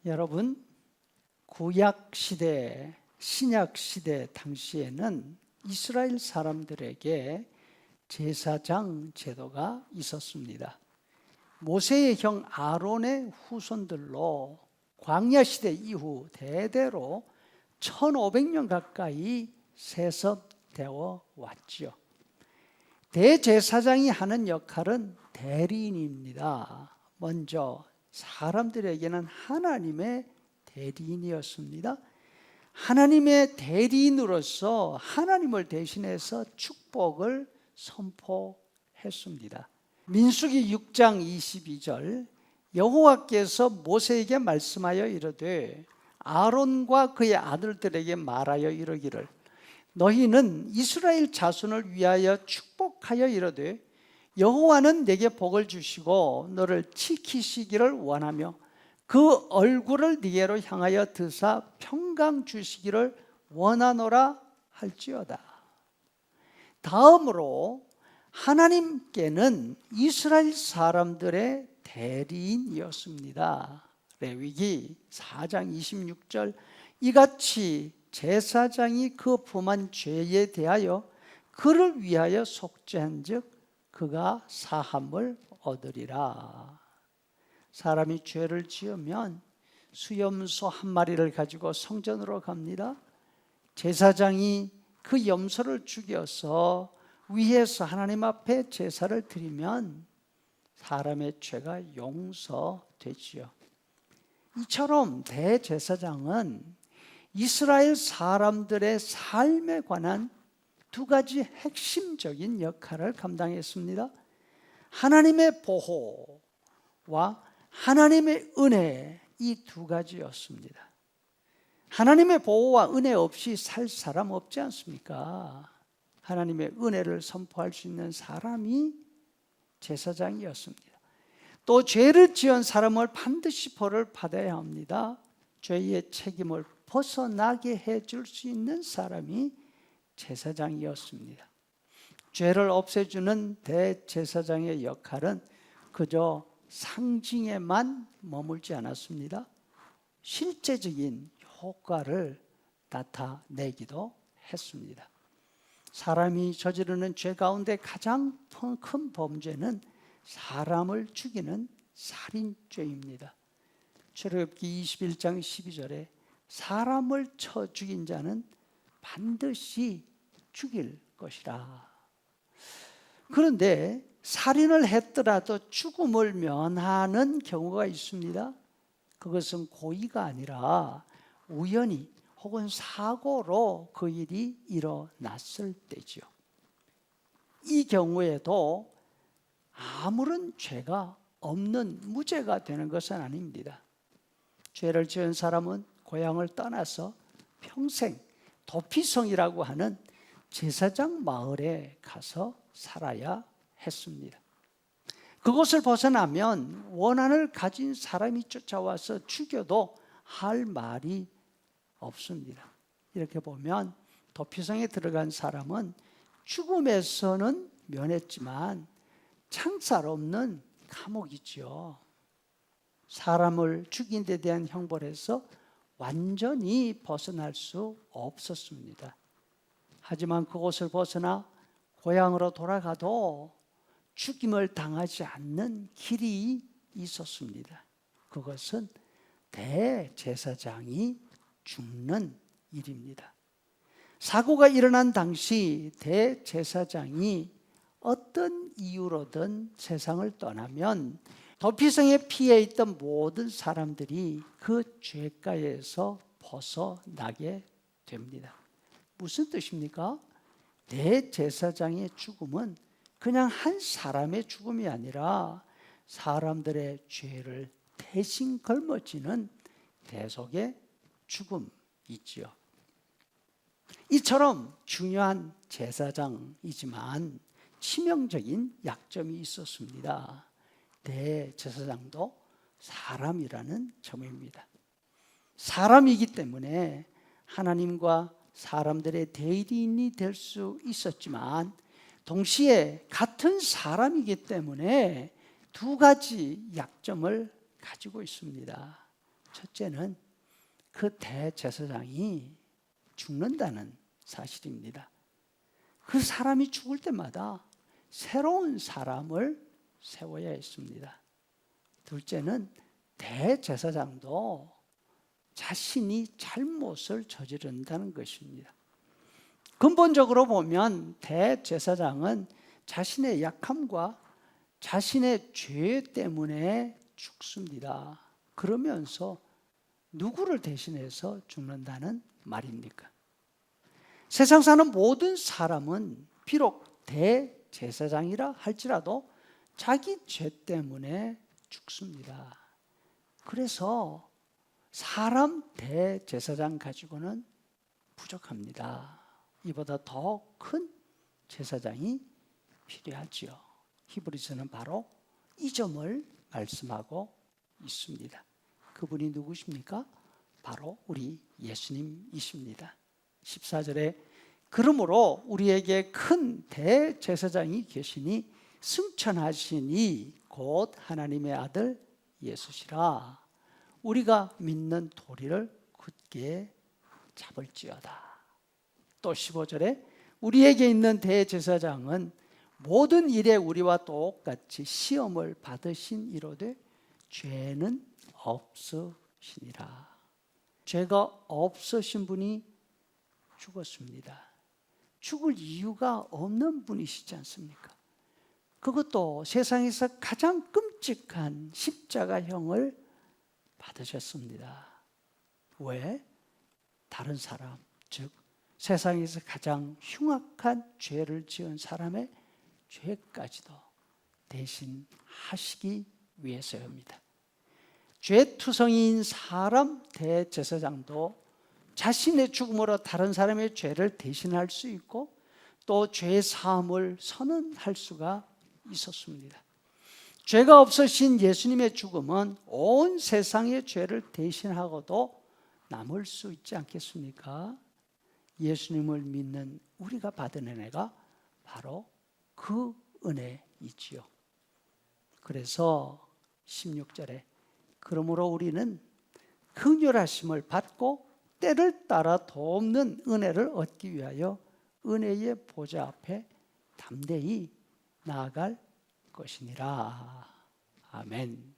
여러분, 구약 시대, 신약 시대 당시에는 이스라엘 사람들에게 제사장 제도가 있었습니다. 모세의 형 아론의 후손들로 광야 시대 이후 대대로 1500년 가까이 세습되어 왔지요. 대제사장이 하는 역할은 대리인입니다. 먼저 사람들에게는 하나님의 대리인이었습니다. 하나님의 대리인으로서 하나님을 대신해서 축복을 선포했습니다. 민수기 6장 22절, 여호와께서 모세에게 말씀하여 이르되 아론과 그의 아들들에게 말하여 이르기를 너희는 이스라엘 자손을 위하여 축복하여 이르되 여호와는 내게 복을 주시고 너를 지키시기를 원하며 그 얼굴을 네게로 향하여 드사 평강 주시기를 원하노라 할지어다. 다음으로 하나님께는 이스라엘 사람들의 대리인이었습니다. 레위기 4장 26절, 이같이 제사장이 그 범한 죄에 대하여 그를 위하여 속죄한즉 그가 사함을 얻으리라. 사람이 죄를 지으면 수염소 한 마리를 가지고 성전으로 갑니다. 제사장이 그 염소를 죽여서 위에서 하나님 앞에 제사를 드리면 사람의 죄가 용서되지요. 이처럼 대제사장은 이스라엘 사람들의 삶에 관한 두 가지 핵심적인 역할을 감당했습니다. 하나님의 보호와 하나님의 은혜, 이 두 가지였습니다. 하나님의 보호와 은혜 없이 살 사람 없지 않습니까? 하나님의 은혜를 선포할 수 있는 사람이 제사장이었습니다. 또 죄를 지은 사람을 반드시 벌을 받아야 합니다. 죄의 책임을 벗어나게 해줄 수 있는 사람이 제사장이었습니다. 죄를 없애주는 대제사장의 역할은 그저 상징에만 머물지 않았습니다. 실제적인 효과를 나타내기도 했습니다. 사람이 저지르는 죄 가운데 가장 큰 범죄는 사람을 죽이는 살인죄입니다. 출애굽기 21장 12절에 사람을 쳐 죽인 자는 반드시 죽일 것이라. 그런데 살인을 했더라도 죽음을 면하는 경우가 있습니다. 그것은 고의가 아니라 우연히 혹은 사고로 그 일이 일어났을 때지요. 이 경우에도 아무런 죄가 없는 무죄가 되는 것은 아닙니다. 죄를 지은 사람은 고향을 떠나서 평생 도피성이라고 하는 제사장 마을에 가서 살아야 했습니다. 그곳을 벗어나면 원한을 가진 사람이 쫓아와서 죽여도 할 말이 없습니다. 이렇게 보면 도피성에 들어간 사람은 죽음에서는 면했지만 창살 없는 감옥이지요. 사람을 죽인 데 대한 형벌에서 완전히 벗어날 수 없었습니다. 하지만 그곳을 벗어나 고향으로 돌아가도 죽임을 당하지 않는 길이 있었습니다. 그것은 대제사장이 죽는 일입니다. 사고가 일어난 당시 대제사장이 어떤 이유로든 세상을 떠나면 도피성에 피해 있던 모든 사람들이 그 죄가에서 벗어나게 됩니다. 무슨 뜻입니까? 대제사장의 죽음은 그냥 한 사람의 죽음이 아니라 사람들의 죄를 대신 걸머지는 대속의 죽음이지요. 이처럼 중요한 제사장이지만 치명적인 약점이 있었습니다. 대제사장도 사람이라는 점입니다. 사람이기 때문에 하나님과 사람들의 대리인이 될 수 있었지만 동시에 같은 사람이기 때문에 두 가지 약점을 가지고 있습니다. 첫째는 그 대제사장이 죽는다는 사실입니다. 그 사람이 죽을 때마다 새로운 사람을 세워야 했습니다. 둘째는 대제사장도 자신이 잘못을 저지른다는 것입니다. 근본적으로 보면 대제사장은 자신의 약함과 자신의 죄 때문에 죽습니다. 그러면서 누구를 대신해서 죽는다는 말입니까? 세상 사는 모든 사람은 비록 대제사장이라 할지라도 자기 죄 때문에 죽습니다. 그래서 사람 대제사장 가지고는 부족합니다. 이보다 더 큰 제사장이 필요하지요. 히브리서는 바로 이 점을 말씀하고 있습니다. 그분이 누구십니까? 바로 우리 예수님이십니다. 14절에 그러므로 우리에게 큰 대제사장이 계시니 승천하시니 곧 하나님의 아들 예수시라. 우리가 믿는 도리를 굳게 잡을지어다. 또 15절에 우리에게 있는 대제사장은 모든 일에 우리와 똑같이 시험을 받으신 이로되 죄는 없으시니라. 죄가 없으신 분이 죽었습니다. 죽을 이유가 없는 분이시지 않습니까? 그것도 세상에서 가장 끔찍한 십자가형을 받으셨습니다. 왜? 다른 사람, 즉 세상에서 가장 흉악한 죄를 지은 사람의 죄까지도 대신하시기 위해서입니다. 죄투성이인 사람 대제사장도 자신의 죽음으로 다른 사람의 죄를 대신할 수 있고 또 죄 사함을 선언할 수가 있었습니다. 죄가 없으신 예수님의 죽음은 온 세상의 죄를 대신하고도 남을 수 있지 않겠습니까? 예수님을 믿는 우리가 받은 은혜가 바로 그 은혜이지요. 그래서 16절에 그러므로 우리는 긍휼하심을 받고 때를 따라 돕는 은혜를 얻기 위하여 은혜의 보좌 앞에 담대히 나아갈 것이니라. 아멘.